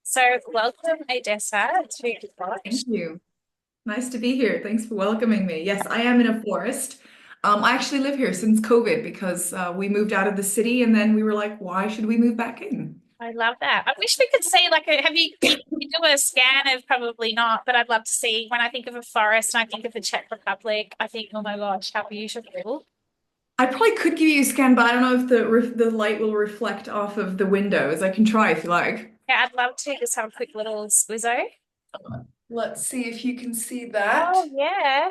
So welcome, Odessa, to Thank you. Nice to be here. Thanks for welcoming me. Yes, I am in a forest. I actually live here since COVID because we moved out of the city and then we were like, why should we move back in? I love that. I wish we could see have you do a scan of probably not, but I'd love to see when I think of a forest and I think of the Czech Republic, I think, oh my gosh, how beautiful. I probably could give you a scan, but I don't know if the light will reflect off of the windows. I can try if you like. Yeah, I'd love to just have a quick little squizzo. Let's see if you can see that. Oh yeah,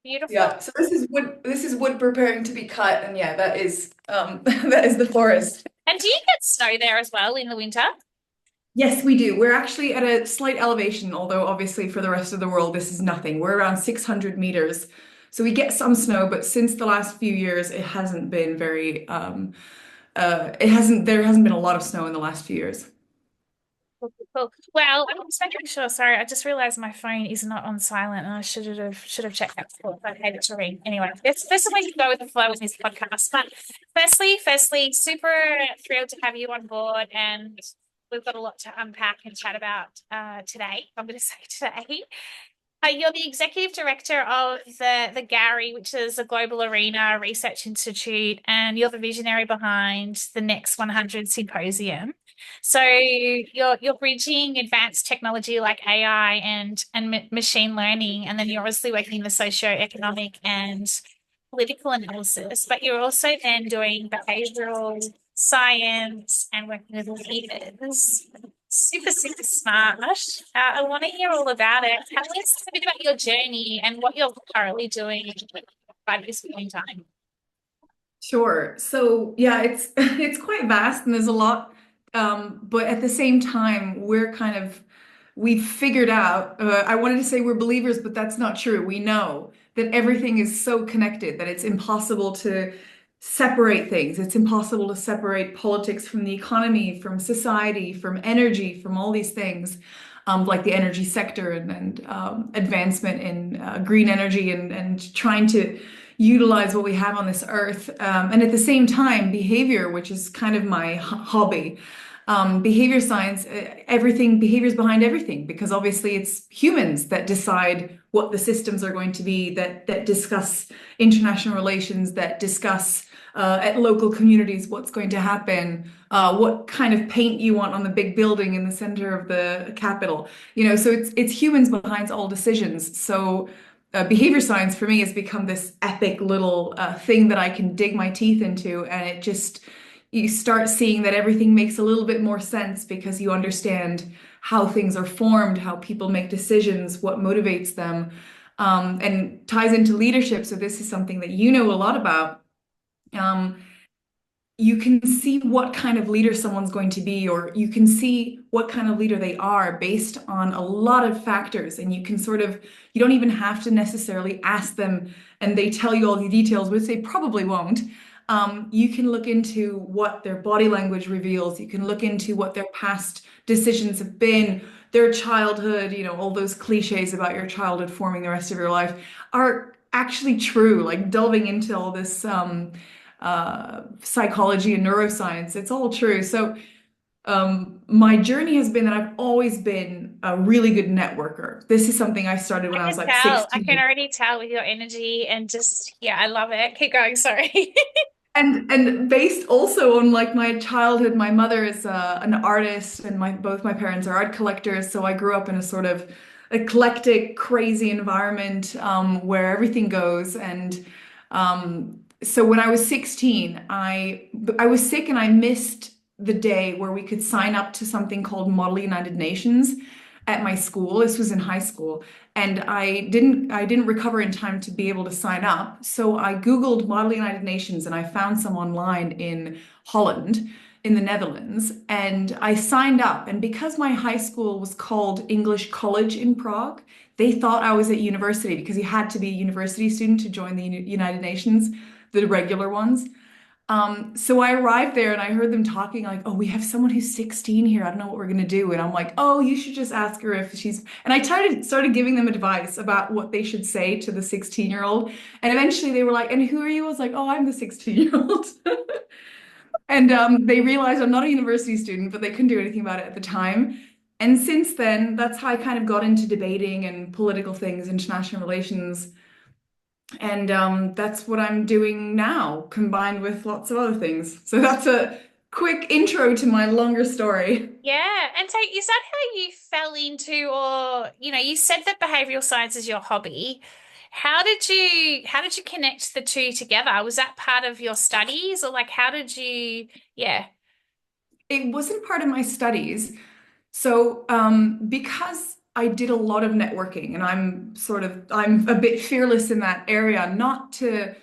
beautiful. Yeah, so this is wood preparing to be cut, and yeah, that is that is the forest. And do you get snow there as well in the winter? Yes, we do. We're actually at a slight elevation, although obviously for the rest of the world, this is nothing. We're around 600 meters. So we get some snow, but since the last few years, it hasn't been very, there hasn't been a lot of snow in the last few years. Cool, cool, cool. Well, I'm just making sure. Sorry, I just realized my phone is not on silent, and I should have checked that before. I hate it to ring. Anyway, that's the way to go with the flow in this podcast. But firstly, super thrilled to have you on board, and we've got a lot to unpack and chat about today. I'm going to say today. You're the executive director of the Gary, which is a global arena research institute, and you're the visionary behind the next 100 symposium. So you're bridging advanced technology like AI and machine learning, and then you're obviously working in the socio-economic and political analysis, but you're also then doing behavioral science and working with leaders. Super smart. I want to hear all about it. Tell us a bit about your journey and what you're currently doing by this point in time. Sure. So yeah, it's it's quite vast and there's a lot. But at the same time, we've figured out, I wanted to say we're believers, but that's not true. We know that everything is so connected that it's impossible to separate things. It's impossible to separate politics from the economy, from society, from energy, from all these things, like the energy sector and advancement in green energy and trying to utilize what we have on this earth. And at the same time, behavior, which is kind of my hobby. Behavior science, everything, behaviors behind everything, because obviously it's humans that decide what the systems are going to be, that discuss international relations, that discuss at local communities what's going to happen, what kind of paint you want on the big building in the center of the capital. So it's humans behind all decisions. So behavior science for me has become this epic little thing that I can dig my teeth into, and it just you start seeing that everything makes a little bit more sense because you understand how things are formed, how people make decisions, what motivates them, and ties into leadership. So this is something that you know a lot about. Um, you can see what kind of leader someone's going to be, or you can see what kind of leader they are based on a lot of factors. And you can you don't even have to necessarily ask them and they tell you all the details, which they probably won't. You can look into what their body language reveals. You can look into what their past decisions have been, their childhood, all those cliches about your childhood forming the rest of your life are actually true, like delving into all this psychology and neuroscience. It's all true. So my journey has been that I've always been a really good networker. This is something I started I when I was can like tell. I can 16. already tell with your energy and just, yeah, I love it. Keep going. Sorry. And based also on like my childhood, my mother is an artist, and my both my parents are art collectors. So I grew up in a sort of eclectic, crazy environment where everything goes. And so when I was 16, I was sick and I missed the day where we could sign up to something called Model United Nations at my school. This was in high school, and I didn't recover in time to be able to sign up. So I Googled Model United Nations and I found some online in Holland, in the Netherlands, and I signed up. And because my high school was called English College in Prague, they thought I was at university because you had to be a university student to join the United Nations, the regular ones. So I arrived there and I heard them talking like, oh, we have someone who's 16 here. I don't know what we're gonna do. And I'm like, oh, you should just ask her if she's, and I started giving them advice about what they should say to the 16-year-old. And eventually they were like, and who are you? I was like, oh, I'm the 16-year-old. And they realized I'm not a university student, but they couldn't do anything about it at the time. And since then, that's how I kind of got into debating and political things, international relations. And that's what I'm doing now, combined with lots of other things. So that's a quick intro to my longer story. Yeah. And so is that how you fell into, or, you said that behavioral science is your hobby. How did you connect the two together? Was that part of your studies, or like how did you, yeah. It wasn't part of my studies. So, because I did a lot of networking and I'm a bit fearless in that area, not to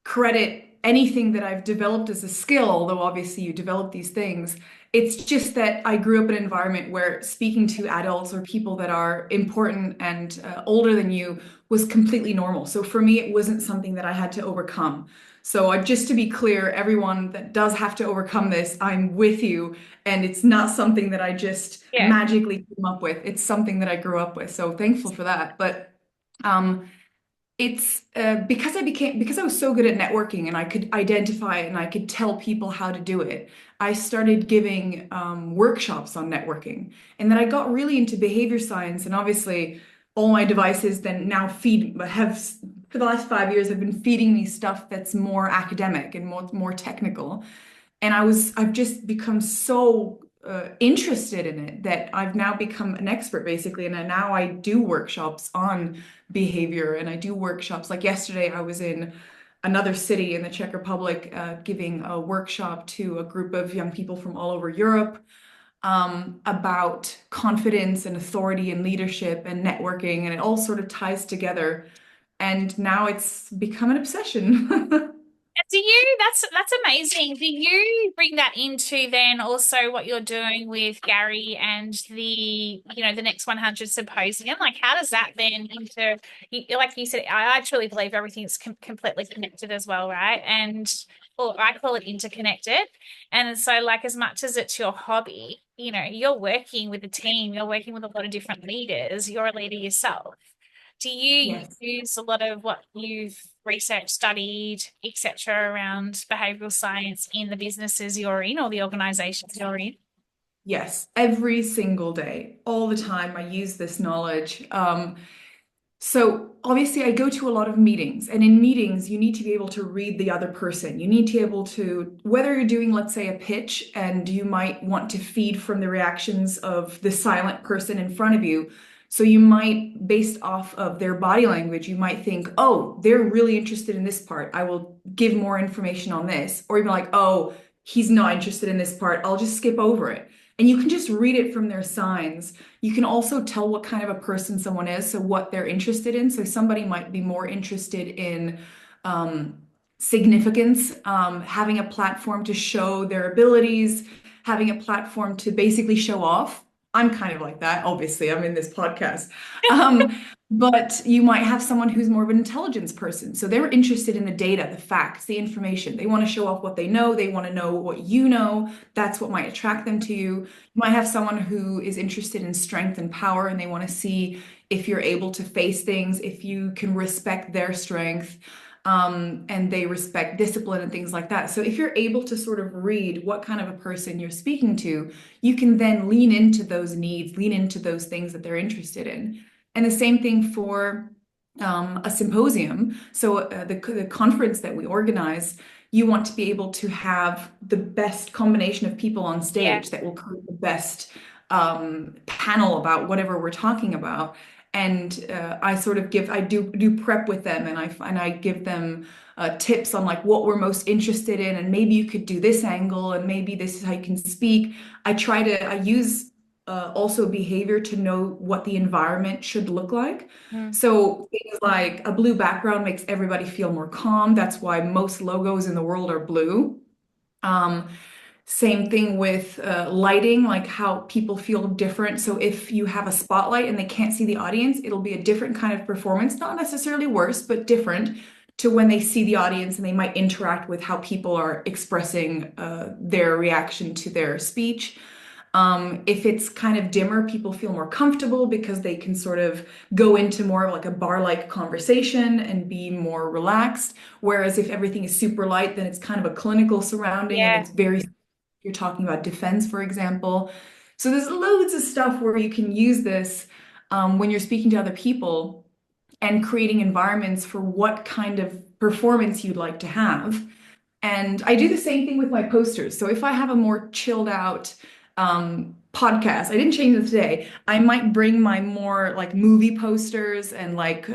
credit anything that I've developed as a skill, although obviously you develop these things. It's just that I grew up in an environment where speaking to adults or people that are important and older than you was completely normal. So for me, it wasn't something that I had to overcome. So just to be clear, everyone that does have to overcome this, I'm with you. And it's not something that I just Yeah. magically came up with. It's something that I grew up with. So thankful for that. But um, it's because I was so good at networking and I could identify it and I could tell people how to do it. I started giving workshops on networking, and then I got really into behavior science. And obviously, all my devices then now feed have for the last 5 years have been feeding me stuff that's more academic and more technical. And I've just become so interested in it that I've now become an expert basically. And now I do workshops on behavior and I do workshops. Like yesterday, I was in another city in the Czech Republic giving a workshop to a group of young people from all over Europe about confidence and authority and leadership and networking. And it all sort of ties together. And now it's become an obsession. That's amazing. Do you bring that into then also what you're doing with Gary and the next 100 symposium? Like, how does that then like you said, I truly believe everything's completely connected as well, right? And, or I call it interconnected. And so, like, as much as it's your hobby, you're working with a team, you're working with a lot of different leaders, you're a leader yourself. Do you Yes. use a lot of what you've researched, studied, etc., around behavioral science in the businesses you're in or the organizations you're in? Yes, every single day, all the time, I use this knowledge. So obviously, I go to a lot of meetings, and in meetings, you need to be able to read the other person. You need to be able to, whether you're doing, let's say, a pitch, and you might want to feed from the reactions of the silent person in front of you. So you might, based off of their body language, you might think, oh, they're really interested in this part. I will give more information on this. Or even like, oh, he's not interested in this part. I'll just skip over it. And you can just read it from their signs. You can also tell what kind of a person someone is, so what they're interested in. So somebody might be more interested in um, significance, having a platform to show their abilities, having a platform to basically show off. I'm kind of like that, obviously. I'm in this podcast. But you might have someone who's more of an intelligence person. So they're interested in the data, the facts, the information. They want to show off what they know. They want to know what you know. That's what might attract them to you. You might have someone who is interested in strength and power, and they want to see if you're able to face things, if you can respect their strength, and they respect discipline and things like that. So if you're able to sort of read what kind of a person you're speaking to, you can then lean into those needs, lean into those things that they're interested in. And the same thing for a symposium. So the conference that we organize, you want to be able to have the best combination of people on Yeah. stage that will create the best panel about whatever we're talking about. And I do prep with them, and I give them tips on like what we're most interested in, and maybe you could do this angle, and maybe this is how you can speak. I use also behavior to know what the environment should look like. Mm. So things like a blue background makes everybody feel more calm. That's why most logos in the world are blue. Um, Same thing with lighting, like how people feel different. So if you have a spotlight and they can't see the audience, it'll be a different kind of performance, not necessarily worse, but different to when they see the audience and they might interact with how people are expressing their reaction to their speech. If it's kind of dimmer, people feel more comfortable because they can sort of go into more of like a bar-like conversation and be more relaxed. Whereas if everything is super light, then it's kind of a clinical surrounding and Yeah. it's very, you're talking about defense, for example. So there's loads of stuff where you can use this when you're speaking to other people and creating environments for what kind of performance you'd like to have. And I do the same thing with my posters. So if I have a more chilled out podcast, I didn't change this today. I might bring my more like movie posters and like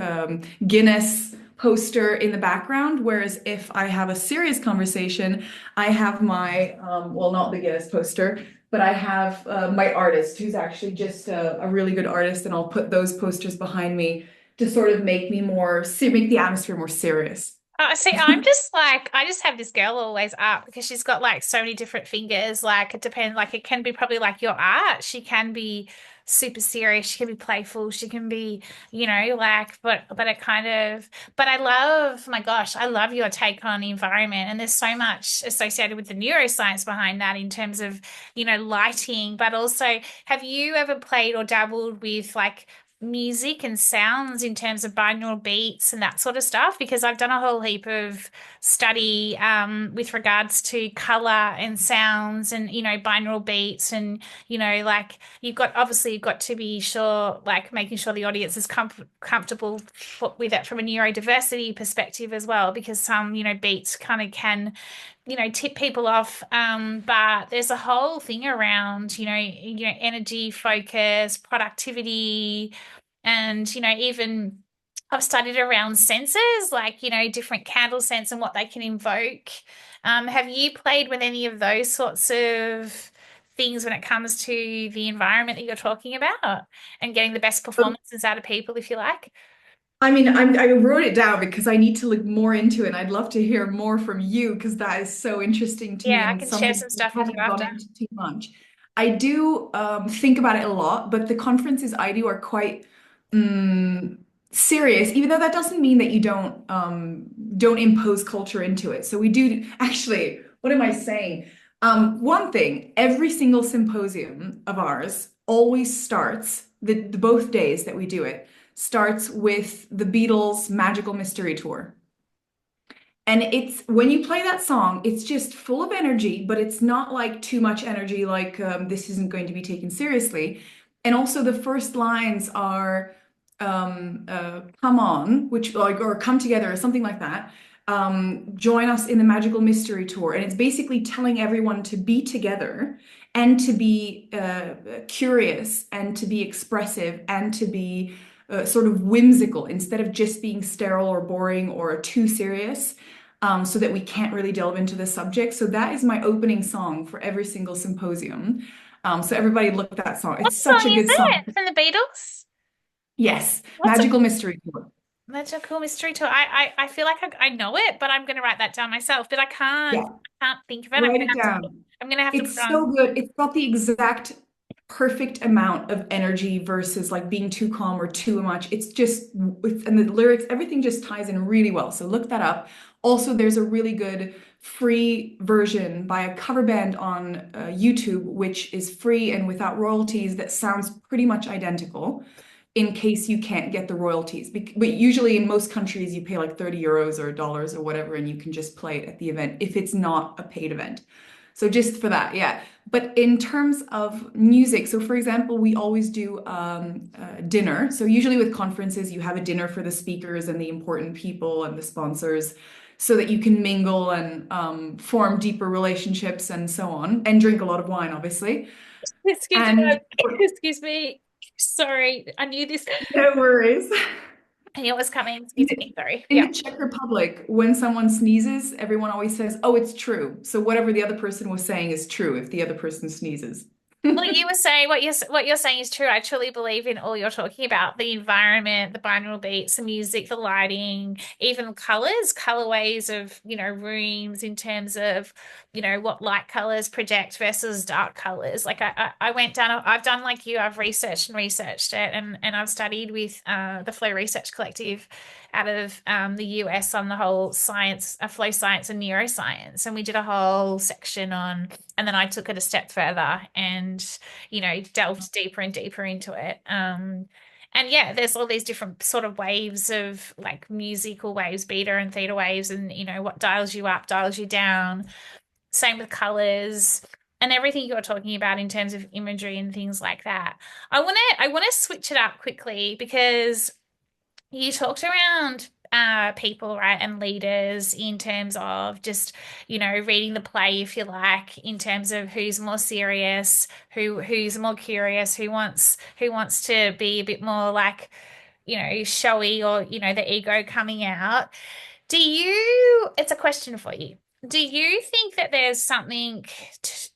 Guinness poster in the background. Whereas if I have a serious conversation, I have my, well, not the Guinness poster, but I have my artist who's actually just a really good artist, and I'll put those posters behind me to sort of make me more, make the atmosphere more serious. See, I'm just like, I just have this girl always up because she's got like so many different fingers. Like, it depends, like, it can be probably like your art. She can be super serious. She can be playful. She can be, like, but it kind of, but I love, my gosh, I love your take on the environment. And there's so much associated with the neuroscience behind that in terms of, lighting, but also, have you ever played or dabbled with like, music and sounds in terms of binaural beats and that sort of stuff? Because I've done a whole heap of study with regards to color and sounds and binaural beats and like you've got to be sure, like making sure the audience is comfortable with it from a neurodiversity perspective as well, because some beats kind of can tip people off. But there's a whole thing around, energy, focus, productivity, and, even I've studied around senses, like, different candle scents and what they can invoke. Have you played with any of those sorts of things when it comes to the environment that you're talking about and getting the best performances out of people, if you like? I mean, I wrote it down because I need to look more into it. And I'd love to hear more from you because that is so interesting to me Yeah, I and can share something some we stuff with you haven't gone after. into too much. I do think about it a lot, but the conferences I do are quite um, serious, even though that doesn't mean that you don't impose culture into it. So we do actually, what am I saying? One thing, every single symposium of ours always starts, the both days that we do it starts with the Beatles' Magical Mystery Tour. And it's when you play that song, it's just full of energy, but it's not like too much energy, like this isn't going to be taken seriously. And also, the first lines are come on, which like, or come together, or something like that. Join us in the Magical Mystery Tour. And it's basically telling everyone to be together and to be curious and to be expressive and to be sort of whimsical instead of just being sterile or boring or too serious, so that we can't really delve into the subject. So that is my opening song for every single symposium. So everybody look at that song. What It's such song a is good song. it from the Beatles? Yes, What's it? Magical Mystery Tour. Magical Mystery Tour. I feel like I know it, but I'm going to write that down myself. But Yeah, I can't think of it. write it down. I'm going to have to put It's on. so good. It's got the exact perfect amount of energy versus like being too calm or too much. It's just, and the lyrics, everything just ties in really well. So look that up. Also, there's a really good free version by a cover band on YouTube, which is free and without royalties, that sounds pretty much identical in case you can't get the royalties. But usually in most countries, you pay like 30 euros or dollars or whatever, and you can just play it at the event if it's not a paid event. So just for that, yeah. But in terms of music, so for example, we always do dinner. So usually with conferences, you have a dinner for the speakers and the important people and the sponsors so that you can mingle and form deeper relationships and so on, and drink a lot of wine, obviously. Excuse me. And Excuse me. Sorry. I knew this. no worries. I knew it was coming. In Excuse the, me. Sorry. in Yeah. the Czech Republic, when someone sneezes, everyone always says, "Oh, it's true." So whatever the other person was saying is true if the other person sneezes. Well, you were saying what you're saying is true. I truly believe in all you're talking about, the environment, the binaural beats, the music, the lighting, even colors, colorways of, rooms in terms of, what light colors project versus dark colors. Like I went down, I've done like you, I've researched it, and I've studied with the Flow Research Collective out of the US on the whole science, flow science and neuroscience. And we did a whole section on, and then I took it a step further and and, delved deeper and deeper into it. And yeah, there's all these different sort of waves of like musical waves, beta and theta waves, and what dials you up, dials you down. Same with colors and everything you're talking about in terms of imagery and things like that. I want to switch it up quickly because you talked around people, right, and leaders in terms of just, reading the play, if you like, in terms of who's more serious, who's more curious, who wants to be a bit more like, showy, or, the ego coming out. It's a question for you. Do you think that there's something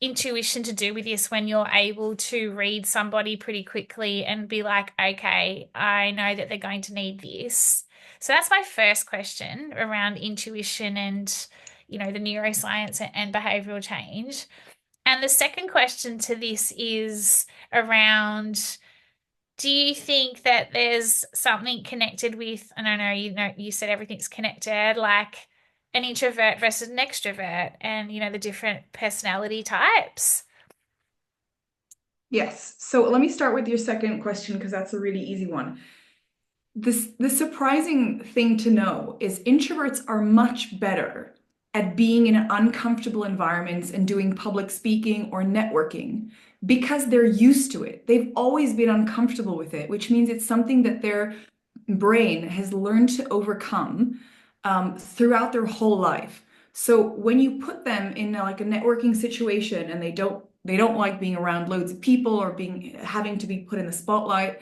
intuition to do with this when you're able to read somebody pretty quickly and be like, okay, I know that they're going to need this? So that's my first question around intuition and, the neuroscience and behavioral change. And the second question to this is around, do you think that there's something connected with, and I know you said everything's connected, like an introvert versus an extrovert and, the different personality types? Yes. So let me start with your second question because that's a really easy one. The surprising thing to know is introverts are much better at being in uncomfortable environments and doing public speaking or networking because they're used to it. They've always been uncomfortable with it, which means it's something that their brain has learned to overcome throughout their whole life. So when you put them in like a networking situation and they don't like being around loads of people or being having to be put in the spotlight,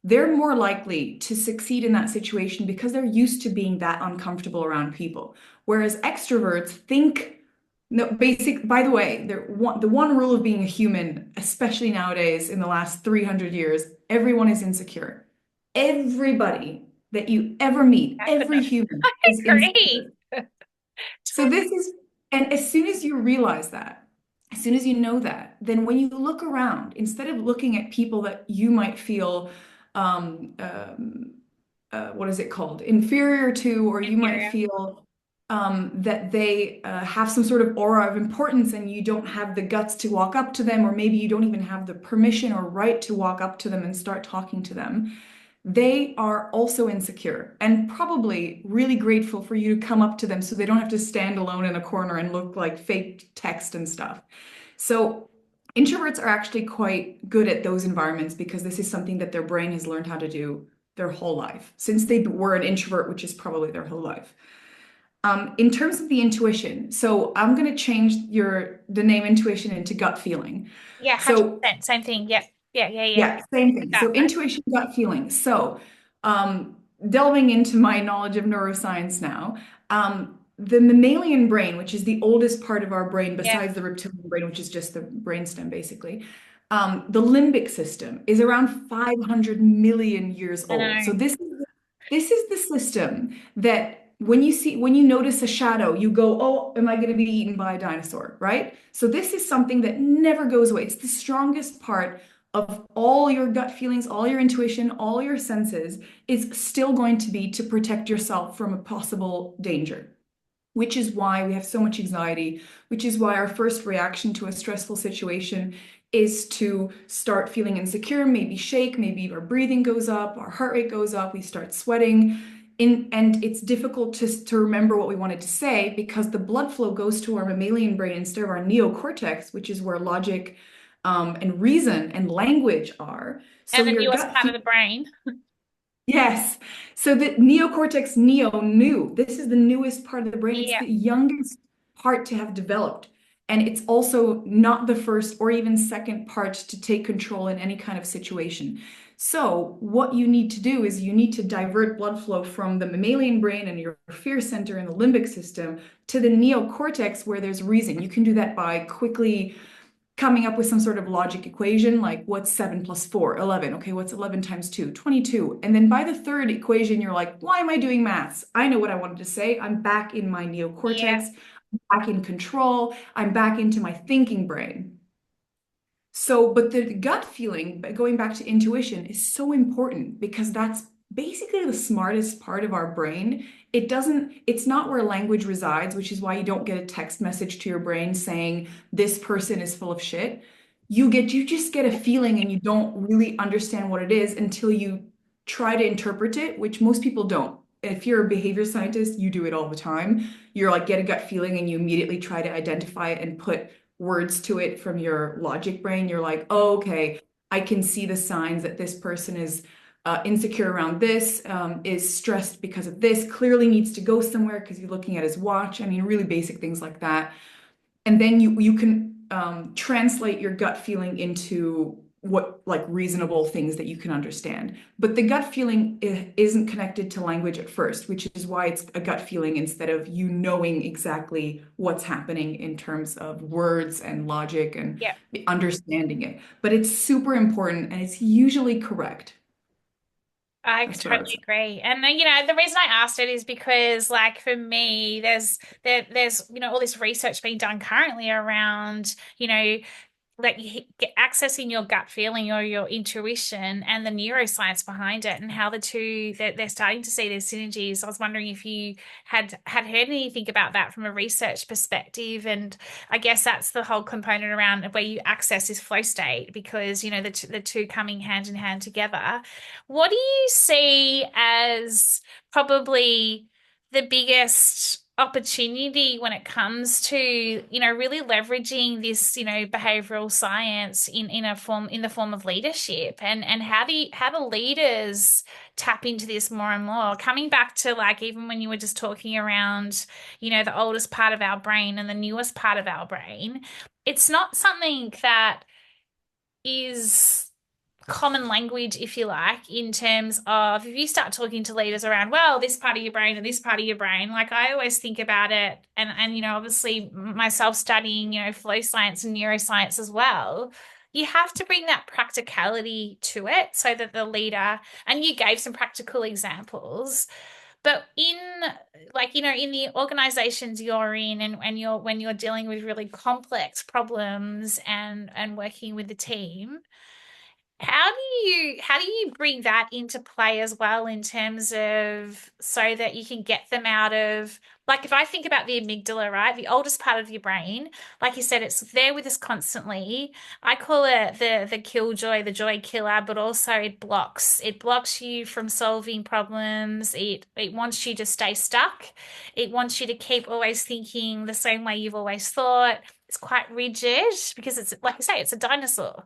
they're more likely to succeed in that situation because they're used to being that uncomfortable around people. Whereas extroverts think, no, by the way, the one rule of being a human, especially nowadays in the last 300 years, everyone is insecure. Everybody that you ever meet, every Definitely. human I is agree. insecure. So and as soon as you realize that, as soon as you know that, then when you look around, instead of looking at people that you might feel, um, um, what is it called, inferior to, or you might Inferior. feel that they have some sort of aura of importance and you don't have the guts to walk up to them, or maybe you don't even have the permission or right to walk up to them and start talking to them, they are also insecure and probably really grateful for you to come up to them so they don't have to stand alone in a corner and look like fake text and stuff. So introverts are actually quite good at those environments because this is something that their brain has learned how to do their whole life since they were an introvert, which is probably their whole life. In terms of the intuition, so I'm going to change the name intuition into gut feeling. Yeah, So 100%. Same thing. Yep. Yeah, yeah, yeah. yeah, same The thing. gut So one. intuition, gut feeling. So delving into my knowledge of neuroscience now, the mammalian brain, which is the oldest part of our brain Yeah, besides the reptilian brain, which is just the brainstem basically, the limbic system is around 500 million years I old. So know. this is the system that when you notice a shadow, you go, "Oh, am I going to be eaten by a dinosaur?" Right? So this is something that never goes away. It's the strongest part of all your gut feelings, all your intuition, all your senses is still going to be to protect yourself from a possible danger, which is why we have so much anxiety, which is why our first reaction to a stressful situation is to start feeling insecure, maybe shake, maybe our breathing goes up, our heart rate goes up, we start sweating. And it's difficult to remember what we wanted to say because the blood flow goes to our mammalian brain instead of our neocortex, which is where logic and reason and language are. And So the your newest gut part of the brain. Yes. So the neocortex neo new, this is the newest part of the brain. It's Yeah. the youngest part to have developed. And it's also not the first or even second part to take control in any kind of situation. So what you need to do is you need to divert blood flow from the mammalian brain and your fear center in the limbic system to the neocortex where there's reason. You can do that by quickly coming up with some sort of logic equation, like what's 7 plus 4? 11. Okay, what's 11 times 2? 22. And then by the third equation, you're like, why am I doing maths? I know what I wanted to say. I'm back in my Yeah. neocortex, back in control. I'm back into my thinking brain. So, but the gut feeling, going back to intuition, is so important because that's basically the smartest part of our brain. It's not where language resides, which is why you don't get a text message to your brain saying this person is full of shit. you just get a feeling and you don't really understand what it is until you try to interpret it, which most people don't. If you're a behavior scientist, you do it all the time. You're like, get a gut feeling and you immediately try to identify it and put words to it from your logic brain. You're like, oh, okay, I can see the signs that this person is insecure around this, is stressed because of this, clearly needs to go somewhere because you're looking at his watch. I mean, really basic things like that. And then you can translate your gut feeling into what like reasonable things that you can understand. But the gut feeling isn't connected to language at first, which is why it's a gut feeling instead of you knowing exactly what's happening in terms of words and logic and Yeah. understanding it. But it's super important and it's usually correct. I That's what I would totally say. agree. And the reason I asked it is because like for me, there's all this research being done currently around, like get accessing your gut feeling or your intuition and the neuroscience behind it and how the two they're starting to see these synergies. I was wondering if you had heard anything about that from a research perspective, and I guess that's the whole component around where you access this flow state because the two coming hand in hand together. What do you see as probably the biggest opportunity when it comes to really leveraging this behavioral science in the form of leadership, and how do leaders tap into this more and more, coming back to like even when you were just talking around the oldest part of our brain and the newest part of our brain. It's not something that is common language, if you like, in terms of if you start talking to leaders around, well, this part of your brain and this part of your brain, like I always think about it, and obviously myself studying, flow science and neuroscience as well. You have to bring that practicality to it so that the leader, and you gave some practical examples, but in like, in the organizations you're in and you're when you're dealing with really complex problems and working with the team, how do you bring that into play as well in terms of so that you can get them out of, like if I think about the amygdala, right? The oldest part of your brain, like you said, it's there with us constantly. I call it the killjoy, the joy killer, but also it blocks you from solving problems. It wants you to stay stuck. It wants you to keep always thinking the same way you've always thought. It's quite rigid because it's like I say, it's a dinosaur.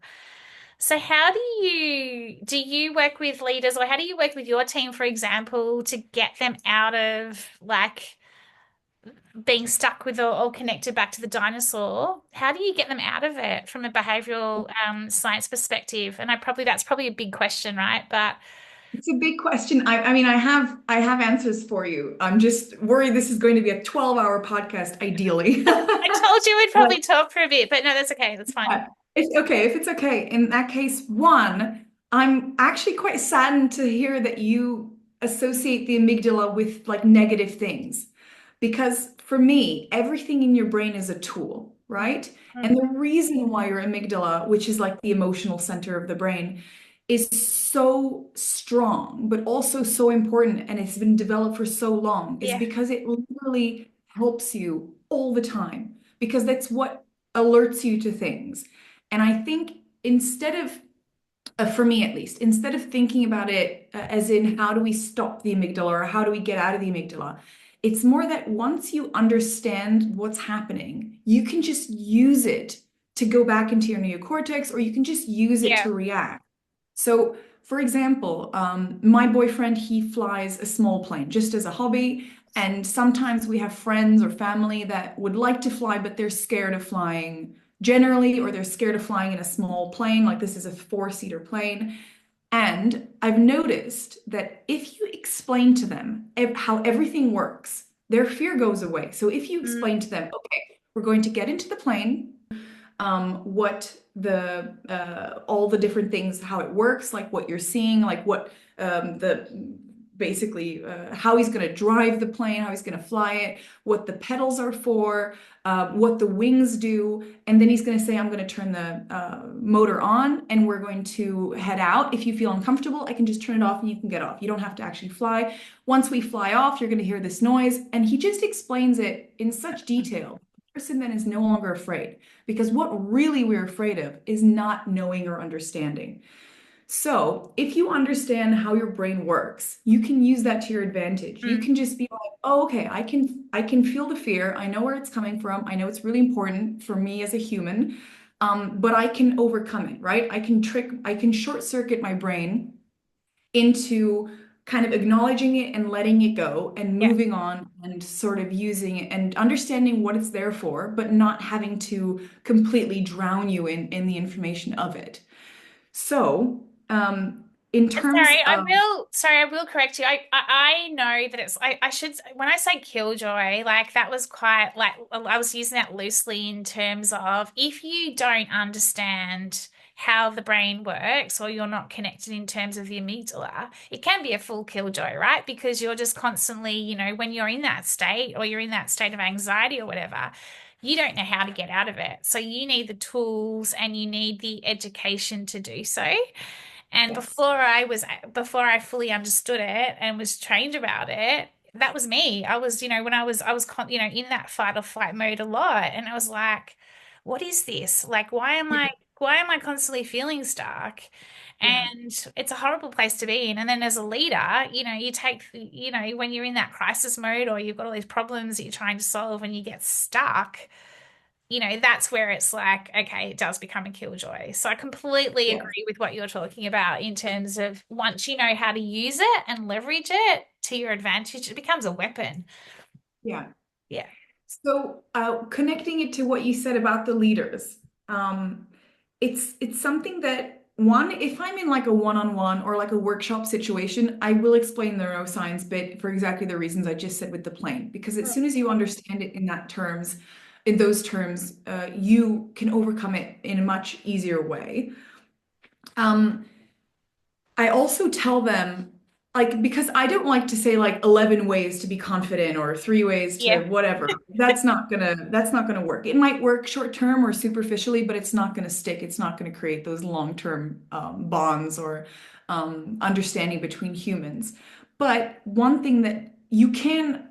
So how do you work with leaders, or how do you work with your team, for example, to get them out of like being stuck with or connected back to the dinosaur? How do you get them out of it from a behavioral science perspective? And that's probably a big question, right? But It's a big question. I mean, I have answers for you. I'm just worried this is going to be a 12-hour podcast, ideally. I told you we'd But probably talk for a bit, but no, that's okay. That's fine. it's okay. If it's okay, in that case, one, I'm actually quite saddened to hear that you associate the amygdala with like negative things. Because for me, everything in your brain is a tool, right? And Mm. the reason why your amygdala, which is like the emotional center of the brain, is so strong, but also so important, and it's been developed for so long, is Yeah. because it literally helps you all the time, because that's what alerts you to things. And I think instead of, for me at least, instead of thinking about it as in how do we stop the amygdala or how do we get out of the amygdala, it's more that once you understand what's happening, you can just use it to go back into your neocortex, or you can just use it Yeah. to react. So, for example, my boyfriend, he flies a small plane just as a hobby. And sometimes we have friends or family that would like to fly, but they're scared of flying generally, or they're scared of flying in a small plane, like this is a four-seater plane. And I've noticed that if you explain to them how everything works, their fear goes away. So if you Mm. explain to them, okay, we're going to get into the plane, what the all the different things, how it works, like what you're seeing, like what the basically how he's going to drive the plane, how he's going to fly it, what the pedals are for, what the wings do, and then he's going to say, I'm going to turn the motor on, and we're going to head out. If you feel uncomfortable, I can just turn it off and you can get off. You don't have to actually fly. Once we fly off, you're going to hear this noise, and he just explains it in such detail. person then is no longer afraid because what really we're afraid of is not knowing or understanding. So, if you understand how your brain works, you can use that to your advantage. You Mm. can just be like, "Oh, okay, I can feel the fear. I know where it's coming from. I know it's really important for me as a human, but I can overcome it, right? I can short circuit my brain into kind of acknowledging it and letting it go and Yeah. moving on and sort of using it and understanding what it's there for, but not having to completely drown you in the information of it." So, in terms of, Sorry, I will correct you. I know that I should, when I say killjoy, like that was quite, like, I was using that loosely in terms of if you don't understand how the brain works or you're not connected in terms of the amygdala, it can be a full killjoy, right? Because you're just constantly, when you're in that state or you're in that state of anxiety or whatever, you don't know how to get out of it. So you need the tools and you need the education to do so. And yes, before I fully understood it and was trained about it, that was me. I was, when in that fight or flight mode a lot, and I was like, what is this? Like, why am I constantly feeling stuck? yeah, And it's a horrible place to be in. And then as a leader, when you're in that crisis mode or you've got all these problems that you're trying to solve and you get stuck, that's where it's like, okay, it does become a killjoy. So I completely yeah, agree with what you're talking about in terms of once you know how to use it and leverage it to your advantage, it becomes a weapon. yeah. Yeah. So, connecting it to what you said about the leaders, um, it's something that one, if I'm in like a one-on-one or like a workshop situation, I will explain the neuroscience bit for exactly the reasons I just said with the plane. Because as soon as you understand it in those terms, you can overcome it in a much easier way. Um, I also tell them, like, because I don't like to say like 11 ways to be confident or 3 ways to Yeah. whatever. That's not gonna work. It might work short term or superficially, but it's not gonna stick. It's not gonna create those long-term bonds or understanding between humans. But one thing that you can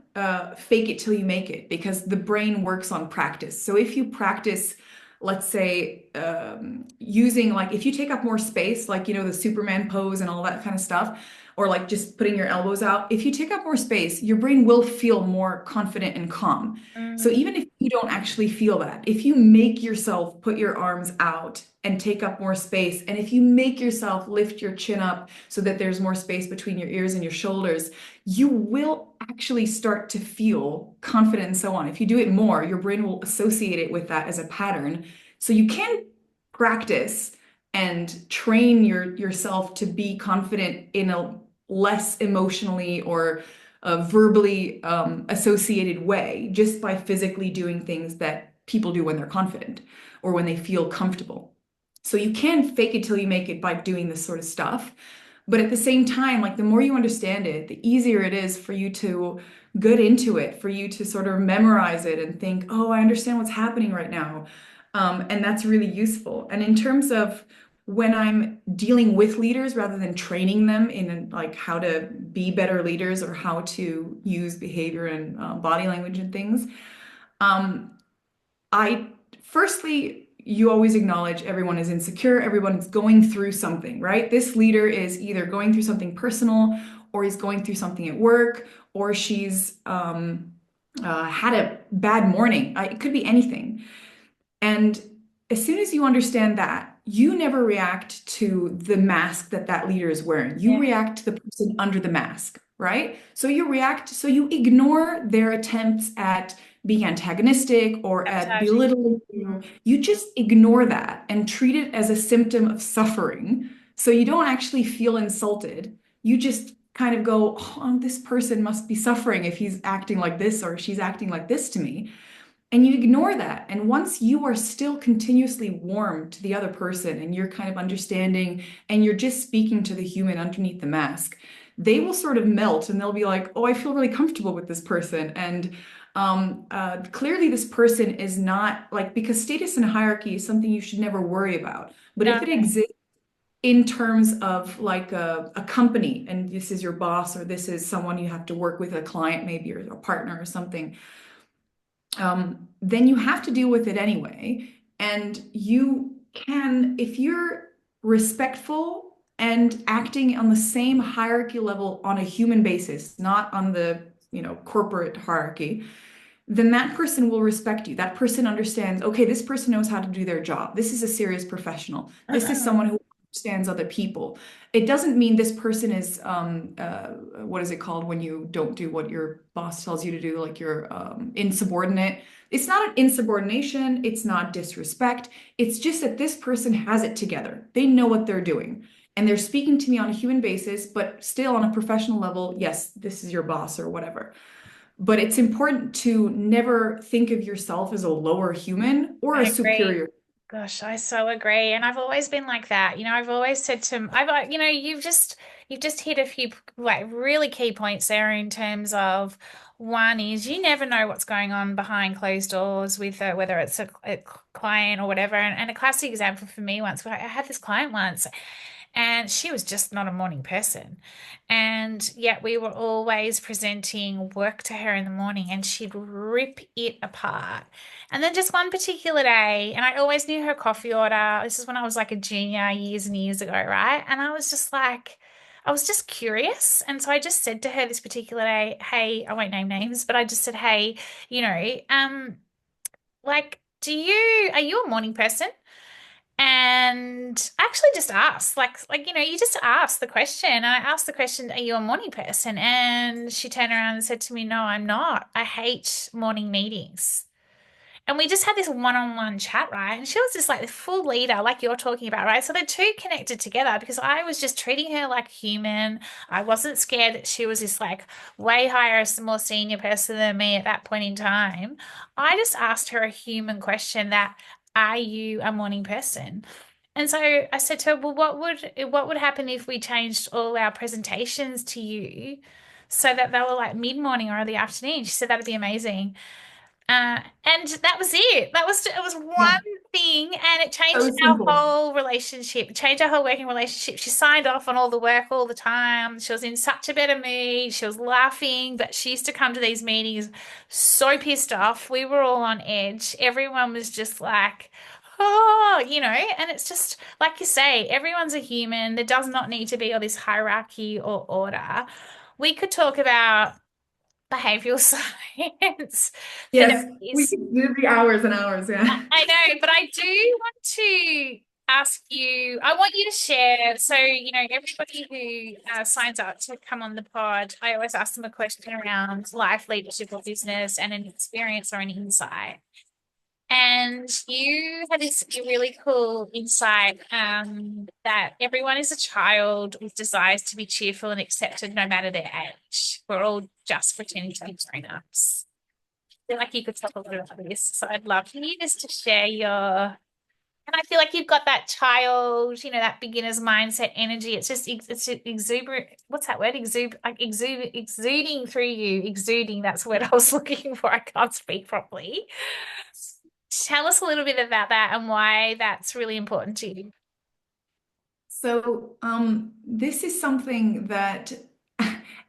fake it till you make it because the brain works on practice. So if you practice, let's say, using like if you take up more space, like the Superman pose and all that kind of stuff, or like just putting your elbows out, if you take up more space, your brain will feel more confident and calm. So Mm, even if you don't actually feel that, if you make yourself put your arms out and take up more space, and if you make yourself lift your chin up so that there's more space between your ears and your shoulders, you will actually start to feel confident and so on. If you do it more, your brain will associate it with that as a pattern. So you can practice and train yourself to be confident in a less emotionally or verbally associated way just by physically doing things that people do when they're confident or when they feel comfortable. So you can fake it till you make it by doing this sort of stuff. But at the same time, like the more you understand it, the easier it is for you to get into it, for you to sort of memorize it and think, oh, I understand what's happening right now. And that's really useful. And in terms of when I'm dealing with leaders rather than training them in like how to be better leaders or how to use behavior and body language and things, um, I firstly, you always acknowledge everyone is insecure, everyone is going through something, right? This leader is either going through something personal, or he's going through something at work, or she's had a bad morning. It could be anything. And as soon as you understand that, you never react to the mask that that leader is wearing. You yeah. react to the person under the mask, right? So you ignore their attempts at being antagonistic or at Sabotaging. belittling you. You just ignore that and treat it as a symptom of suffering. So you don't actually feel insulted. You just kind of go, oh, this person must be suffering if he's acting like this or she's acting like this to me. And you ignore that. And once you are still continuously warm to the other person and you're kind of understanding and you're just speaking to the human underneath the mask, they will sort of melt and they'll be like, oh, I feel really comfortable with this person. And clearly, this person is not like, because status and hierarchy is something you should never worry about. But No. if it exists in terms of like a company, and this is your boss or this is someone you have to work with, a client maybe or a partner or something, then you have to deal with it anyway. And you can, if you're respectful and acting on the same hierarchy level on a human basis, not on the, corporate hierarchy, then that person will respect you. That person understands, okay, this person knows how to do their job. This is a serious professional. This is someone who understands other people. It doesn't mean this person is, what is it called when you don't do what your boss tells you to do, like you're insubordinate. It's not an insubordination. It's not disrespect. It's just that this person has it together. They know what they're doing. And they're speaking to me on a human basis, but still on a professional level. Yes, this is your boss or whatever. But it's important to never think of yourself as a lower human or a I agree. superior. Gosh, I so agree. And I've always been like that. I've always said to, you've just hit a few like really key points there in terms of one is you never know what's going on behind closed doors with whether it's a client or whatever. And a classic example for me once, I had this client once and she was just not a morning person. And yet we were always presenting work to her in the morning and she'd rip it apart. And then just one particular day, and I always knew her coffee order. This is when I was like a junior years and years ago, right? And I was just like, I was just curious. And so I just said to her this particular day, hey, I won't name names, but I just said, hey, like, are you a morning person? And I actually just asked, you just ask the question. And I asked the question, are you a morning person? And she turned around and said to me, no, I'm not. I hate morning meetings. And we just had this one-on-one chat, right? And she was just like the full leader, like you're talking about, right? So the two connected together because I was just treating her like a human. I wasn't scared that she was this like way higher, more senior person than me at that point in time. I just asked her a human question that, are you a morning person? And so I said to her, well, what would happen if we changed all our presentations to you so that they were like mid-morning or the afternoon? She said that'd be amazing. And that was it. It was Yeah, one thing, and it changed so our simple. whole relationship. It changed our whole working relationship. She signed off on all the work all the time. She was in such a better mood. She was laughing, but she used to come to these meetings so pissed off. We were all on edge. Everyone was just like, oh, and it's just like you say, everyone's a human. There does not need to be all this hierarchy or order. We could talk about behavioral science for Yes, we days. could do the hours and hours. Yeah. I know, but I do want to ask you, I want you to share. So, everybody who signs up to come on the pod, I always ask them a question around life, leadership, or business, and an experience or an insight. And you had this really cool insight that everyone is a child with desires to be cheerful and accepted no matter their age. We're all just pretending to be grown-ups. I feel like you could talk a little about this. So I'd love for you just to share and I feel like you've got that child, that beginner's mindset energy. It's just, it's exuberant. What's that word? Exuding through you. Exuding, that's what I was looking for. I can't speak properly. Tell us a little bit about that and why that's really important to you. So, this is something that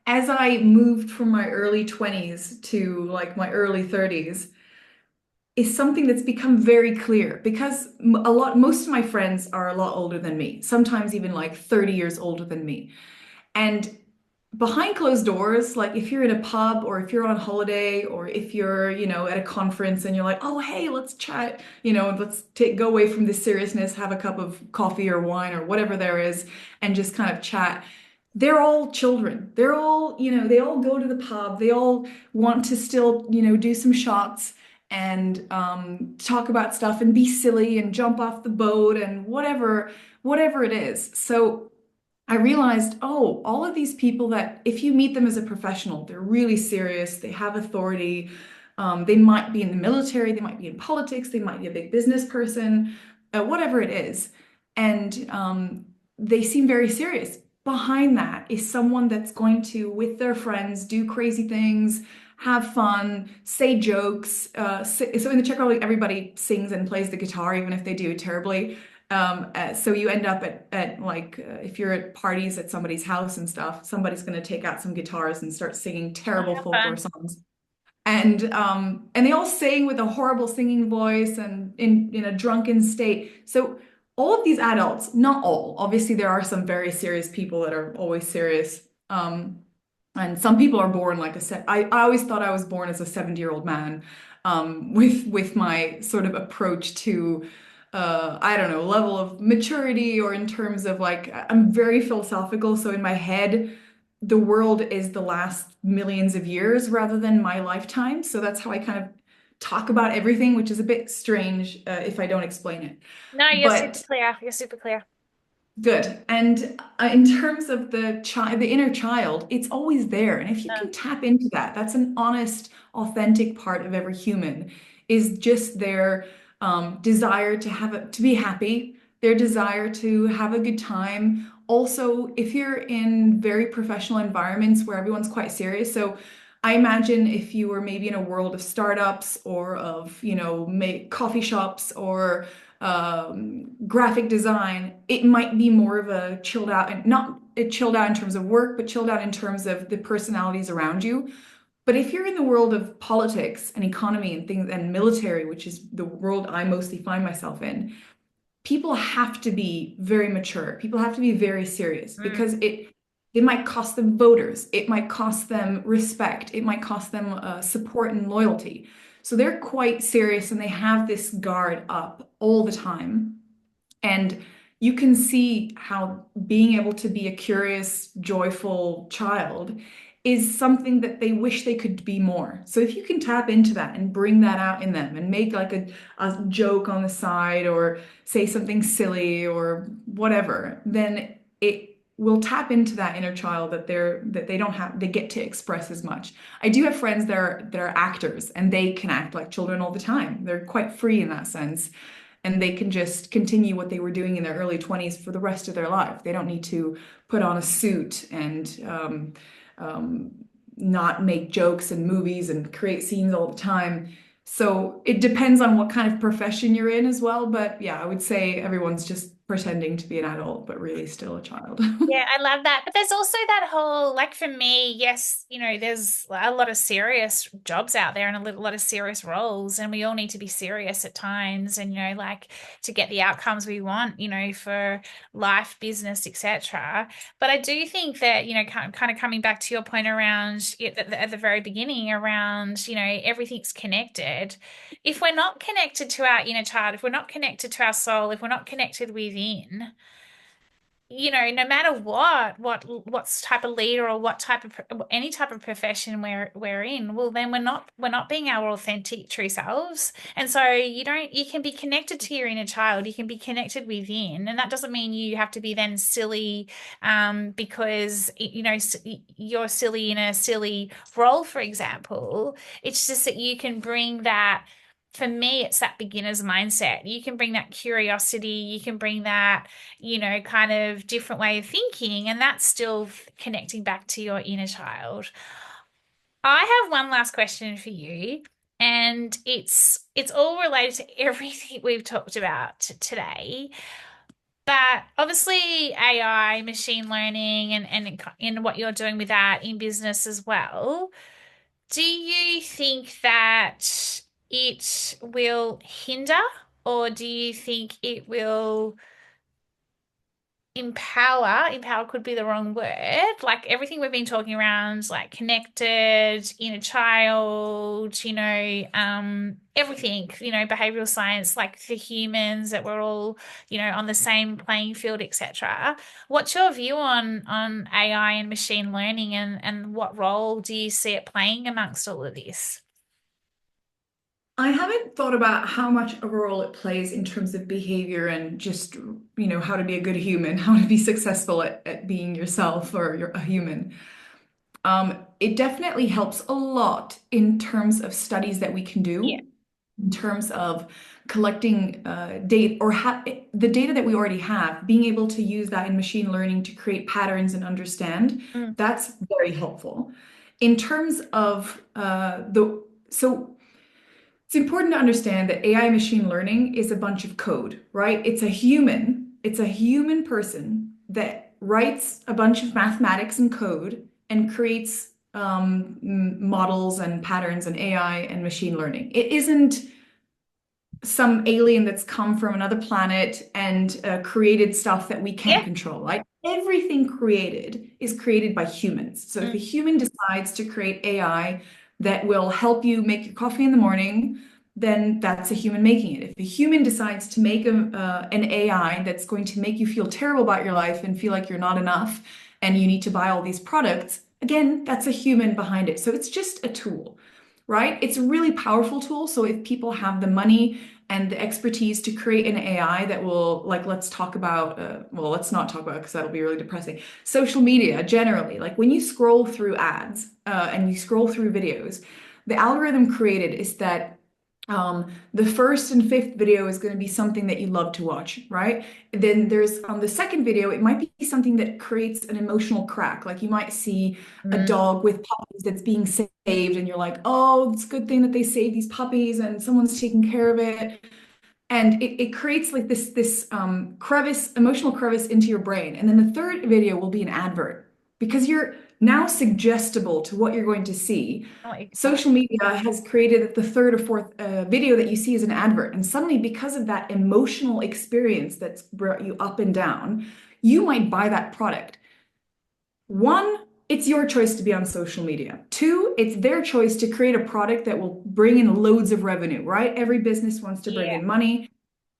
as I moved from my early 20s to like my early 30s, is something that's become very clear because most of my friends are a lot older than me, sometimes even like 30 years older than me. And behind closed doors, like if you're in a pub or if you're on holiday or if you're, at a conference and you're like, oh, hey, let's chat, let's go away from this seriousness, have a cup of coffee or wine or whatever there is, and just kind of chat. They're all children. They're all, they all go to the pub. They all want to still, do some shots and talk about stuff and be silly and jump off the boat and whatever it is. So I realized, oh, all of these people that if you meet them as a professional, they're really serious, they have authority, they might be in the military, they might be in politics, they might be a big business person, whatever it is. And they seem very serious. Behind that is someone that's going to, with their friends, do crazy things, have fun, say jokes. So in the Czech Republic, everybody sings and plays the guitar, even if they do it terribly. So you end up at like if you're at parties at somebody's house and stuff, somebody's going to take out some guitars and start singing Oh, terrible how folklore fun. songs. and they all sing with a horrible singing voice and in a drunken state. So all of these adults, not all, obviously there are some very serious people that are always serious. And some people are born like I always thought I was born as a 70-year-old man, with my sort of approach to I don't know, level of maturity, or in terms of like I'm very philosophical. So in my head, the world is the last millions of years rather than my lifetime. So that's how I kind of talk about everything, which is a bit strange if I don't explain it. No, you're super But clear. You're super clear. good. And in terms of the inner child, it's always there. And if you Uh, can tap into that, that's an honest, authentic part of every human, is just their desire to be happy, their desire to have a good time. Also, if you're in very professional environments where everyone's quite serious, so I imagine if you were maybe in a world of startups or of, coffee shops or graphic design, it might be more of a chilled out, and not it chilled out in terms of work, but chilled out in terms of the personalities around you. But if you're in the world of politics and economy and things and military, which is the world I mostly find myself in, people have to be very mature. People have to be very serious mm. because it might cost them voters. It might cost them respect. It might cost them support and loyalty. So they're quite serious and they have this guard up all the time. And you can see how being able to be a curious, joyful child is something that they wish they could be more. So if you can tap into that and bring that out in them and make like a joke on the side or say something silly or whatever, then it will tap into that inner child that they don't have, they get to express as much. I do have friends that are actors and they can act like children all the time. They're quite free in that sense, and they can just continue what they were doing in their early 20s for the rest of their life. They don't need to put on a suit and um, not make jokes and movies and create scenes all the time. So it depends on what kind of profession you're in as well. But yeah, I would say everyone's just pretending to be an adult, but really still a child. Yeah, I love that. But there's also that whole, like for me, yes, there's a lot of serious jobs out there and lot of serious roles, and we all need to be serious at times and, like to get the outcomes we want, for life, business, etc. But I do think that, kind of coming back to your point around it at the very beginning around, everything's connected. If we're not connected to our inner child, if we're not connected to our soul, if we're not connected within, no matter what type of leader or what type of any type of profession we're in, well, then we're not being our authentic true selves. And so you can be connected to your inner child, you can be connected within, and that doesn't mean you have to be then silly, because you're silly in a silly role, for example. It's just that you can bring that. For me, it's that beginner's mindset. You can bring that curiosity, you can bring that kind of different way of thinking, and that's still connecting back to your inner child. I have one last question for you, and it's all related to everything we've talked about today. But obviously, AI, machine learning, and in what you're doing with that in business as well. Do you think that it will hinder, or do you think it will empower could be the wrong word, like everything we've been talking around, like connected, inner child, everything, behavioral science, like for humans, that we're all, on the same playing field, etc. What's your view on AI and machine learning, and what role do you see it playing amongst all of this? I haven't thought about how much of a role it plays in terms of behavior and just, how to be a good human, how to be successful at being yourself or you're a human. It definitely helps a lot in terms of studies that we can Yeah. do, in terms of collecting data or the data that we already have, being able to use that in machine learning to create patterns and understand. Mm. That's very helpful. In terms of so it's important to understand that AI machine learning is a bunch of code, right? It's a human person that writes a bunch of mathematics and code and creates models and patterns and AI and machine learning. It isn't some alien that's come from another planet and created stuff that we Yeah. can't control. Like everything created is created by humans. So if a Mm. human decides to create AI that will help you make your coffee in the morning, then that's a human making it. If a human decides to make an AI that's going to make you feel terrible about your life and feel like you're not enough and you need to buy all these products, again, that's a human behind it. So it's just a tool, right? It's a really powerful tool. So if people have the money and the expertise to create an AI that will, like, let's talk about, well, let's not talk about because that'll be really depressing. Social media generally, like when you scroll through ads and you scroll through videos, the algorithm created is that the first and fifth video is going to be something that you love to watch, right? Then there's on the second video, it might be something that creates an emotional crack. Like you might see a Mm. dog with puppies that's being saved, and you're like, oh, it's a good thing that they saved these puppies and someone's taking care of it. And it creates like this crevice, emotional crevice into your brain. And then the third video will be an advert because you're now suggestible to what you're going to see. Oh, exactly. Social media has created that the third or fourth video that you see is an advert. And suddenly, because of that emotional experience that's brought you up and down, you might buy that product. One, it's your choice to be on social media. Two, it's their choice to create a product that will bring in loads of revenue, right? Every business wants to bring Yeah. in money.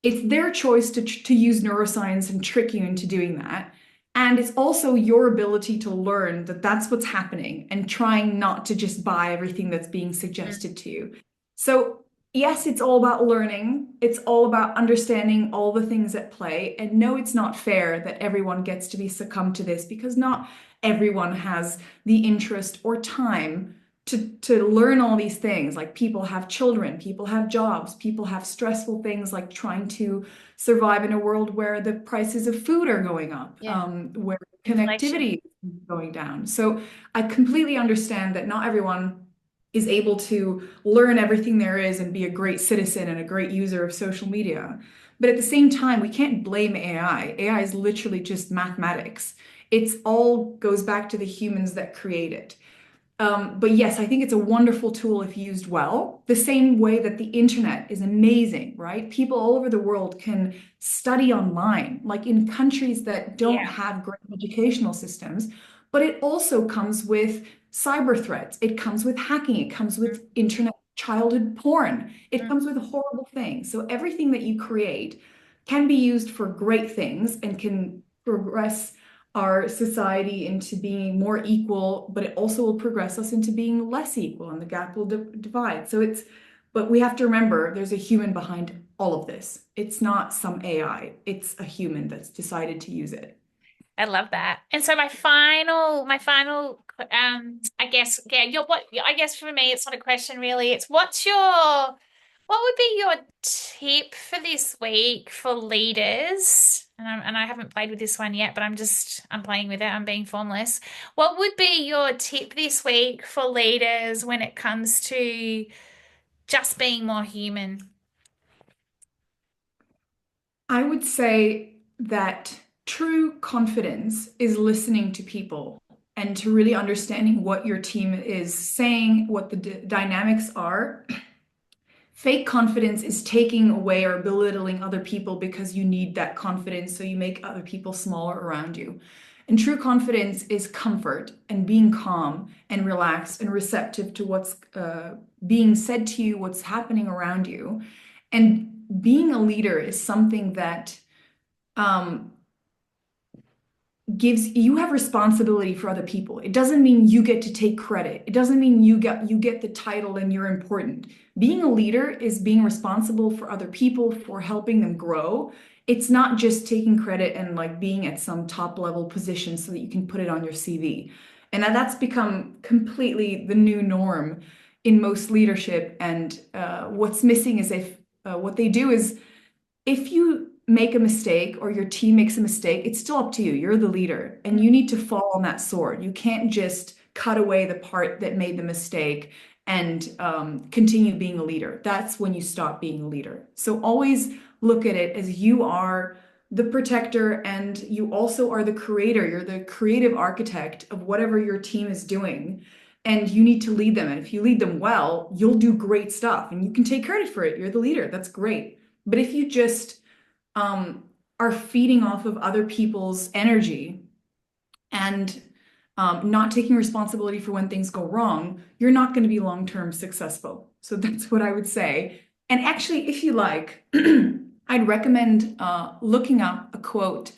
It's their choice to use neuroscience and trick you into doing that. And it's also your ability to learn that that's what's happening and trying not to just buy everything that's being Mm. suggested to you. So, yes, it's all about learning. It's all about understanding all the things at play. And no, it's not fair that everyone gets to be succumbed to this because not everyone has the interest or time to learn all these things. Like people have children, people have jobs, people have stressful things like trying to survive in a world where the prices of food are going up, Yeah. where Inflation. connectivity is going down. So I completely understand that not everyone is able to learn everything there is and be a great citizen and a great user of social media. But at the same time, we can't blame AI. AI is literally just mathematics. It's all goes back to the humans that create it. But yes, I think it's a wonderful tool if used well. The same way that the internet is amazing, right? People all over the world can study online, like in countries that don't Yeah. have great educational systems. But it also comes with cyber threats. It comes with hacking. It comes with internet childhood porn. It Mm. comes with horrible things. So everything that you create can be used for great things and can progress our society into being more equal, but it also will progress us into being less equal and the gap will divide. So but we have to remember there's a human behind all of this. It's not some AI, it's a human that's decided to use it. I love that. And so I guess, yeah, I guess for me, it's not a question really. It's what would be your tip for this week for leaders? And I haven't played with this one yet, but I'm playing with it. I'm being formless. What would be your tip this week for leaders when it comes to just being more human? I would say that true confidence is listening to people and to really understanding what your team is saying, what the dynamics are. Fake confidence is taking away or belittling other people because you need that confidence, so you make other people smaller around you. And true confidence is comfort and being calm and relaxed and receptive to what's being said to you, what's happening around you. And being a leader is something that um, gives you have responsibility for other people. It doesn't mean you get to take credit. It doesn't mean you get the title and you're important. Being a leader is being responsible for other people, for helping them grow. It's not just taking credit and like being at some top level position so that you can put it on your CV. And that's become completely the new norm in most leadership. And what's missing is if what they do is if you make a mistake or your team makes a mistake, it's still up to you. You're the leader and you need to fall on that sword. You can't just cut away the part that made the mistake and continue being a leader. That's when you stop being a leader. So always look at it as you are the protector and you also are the creator. You're the creative architect of whatever your team is doing. and you need to lead them. And if you lead them well, you'll do great stuff and you can take credit for it. You're the leader. That's great. But if you just um, are feeding off of other people's energy and not taking responsibility for when things go wrong, you're not going to be long-term successful. So that's what I would say. And actually, if you like, I'd recommend looking up a quote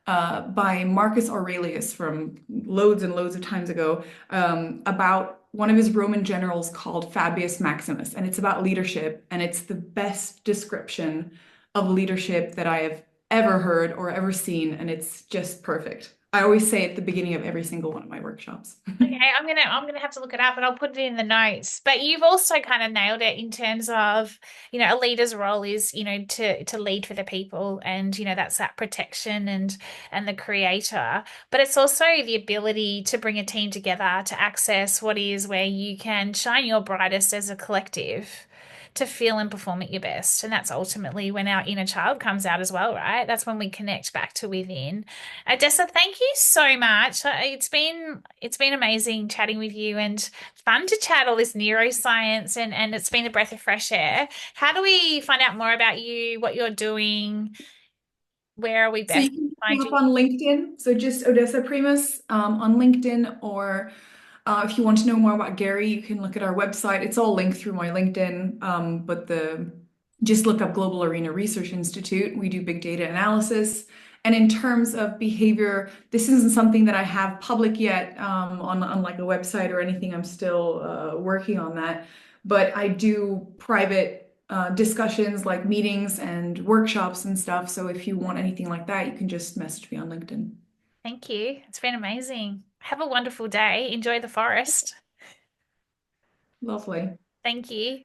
by Marcus Aurelius from loads and loads of times ago about one of his Roman generals called Fabius Maximus. And it's about leadership. And it's the best description of leadership that I have ever heard or ever seen. And it's just perfect. I always say at the beginning of every single one of my workshops. Okay, I'm gonna have to look it up and I'll put it in the notes. But you've also kind of nailed it in terms of, a leader's role is, to lead for the people, and that's that protection and the creator. But it's also the ability to bring a team together to access what is where you can shine your brightest as a collective. To feel and perform at your best. And that's ultimately when our inner child comes out as well, right? That's when we connect back to within. Odessa, thank you so much. It's been amazing chatting with you and fun to chat all this neuroscience, and it's been a breath of fresh air. How do we find out more about you, what you're doing? Where are we So you best can look find me up you? on LinkedIn. So just Odessa Primus on LinkedIn, or if you want to know more about Gary, you can look at our website. It's all linked through my LinkedIn, but the just look up Global Arena Research Institute. We do big data analysis. And in terms of behavior, this isn't something that I have public yet on like a website or anything. I'm still working on that. But I do private discussions like meetings and workshops and stuff. So if you want anything like that, you can just message me on LinkedIn. Thank you. It's been amazing. Have a wonderful day. Enjoy the forest. Lovely. Thank you.